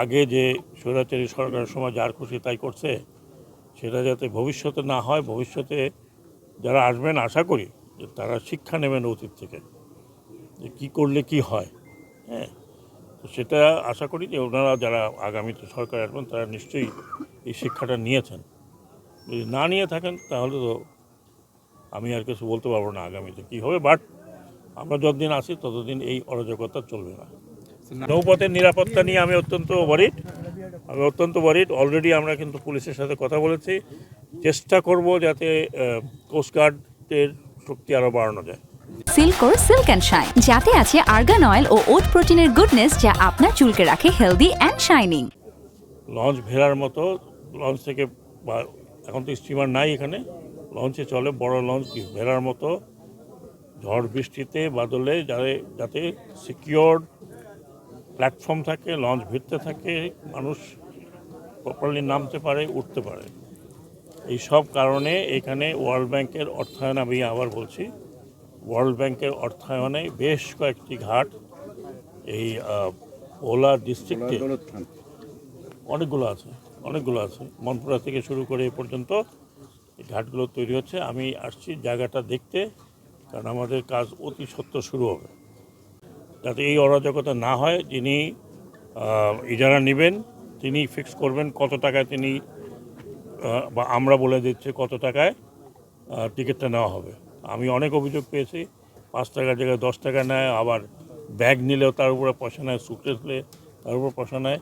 আগে যে স্বৈরাচারী সরকারের সময় যার খুশি তাই করছে, সেটা যাতে ভবিষ্যতে না হয়, ভবিষ্যতে যারা আসবেন আশা করি যে তারা শিক্ষা নেবেন অতীত থেকে, যে কী করলে কি হয়। হ্যাঁ, তো সেটা আশা করি যে ওনারা যারা আগামীতে সরকার আসবেন তারা নিশ্চয়ই এই শিক্ষাটা নিয়েছেন। যদি না নিয়ে থাকেন তাহলে তো আমি আর কিছু বলতে পারবো না আগামীতে কী হবে। বাট আমরা যতদিন আছি ততদিন এই অরাজকতা চলবে না। নৌপথের নিরাপত্তা নিয়ে আমি অত্যন্ত ওয়ারিড। অলরেডি আমরা কিন্তু পুলিশের সাথে কথা বলেছি, চেষ্টা করব যাতে কোস্টগার্ডের শক্তি আরও বাড়ানো যায়। সিল্কোর সিল্ক অ্যান্ড শাইন, যাতে আছে আর্গান অয়েল ও ওট প্রোটিনের গুডনেস, যা আপনার চুলকে রাখে হেলদি অ্যান্ড শাইনিং। লঞ্চ ভেড়ার মতো লঞ্চ থেকে, বা এখন তো স্টিমার নাই এখানে, লঞ্চে চলে বড় লঞ্চ ভেড়ার মতো ঝড় বৃষ্টিতে বাদলে যাতে সিকিওরড প্ল্যাটফর্ম থাকে, লঞ্চ ভিড়তে থাকে, মানুষ প্রপারলি নামতে পারে, উঠতে পারে। এই সব কারণে এখানে ওয়ার্ল্ড ব্যাংকের অর্থায়ন, আমি আবার বলছি, ওয়ার্ল্ড ব্যাংকের অর্থায়নে বেশ কয়েকটি ঘাট এই ভোলা ডিস্ট্রিক্টে অনেকগুলো আছে মনপুরা থেকে শুরু করে এ পর্যন্ত এই ঘাটগুলো তৈরি হচ্ছে। আমি আসছি জায়গাটা দেখতে, কারণ আমাদের কাজ অতি সত্বর শুরু হবে, যাতে এই অরাজকতা না হয়। যিনি ইজারা নেবেন তিনি ফিক্স করবেন কত টাকায় তিনি, বা আমরা বলে দিচ্ছি কত টাকায় টিকিটটা নেওয়া হবে। আমি অনেক অভিযোগ পেয়েছি, 5 টাকার জায়গায় 10 টাকা নেয়, আবার ব্যাগ নিলেও তার উপরে পয়সা নেয়, সুটকেস নিলে তার উপর পয়সা নেয়।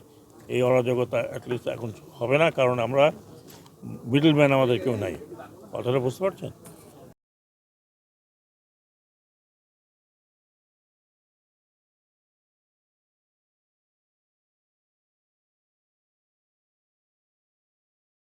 এই অরাজকতা অ্যাটলিস্ট এখন হবে না, কারণ আমরা মিডলম্যান আমাদের কেউ নাই। কথাটা বুঝতে পারছেন?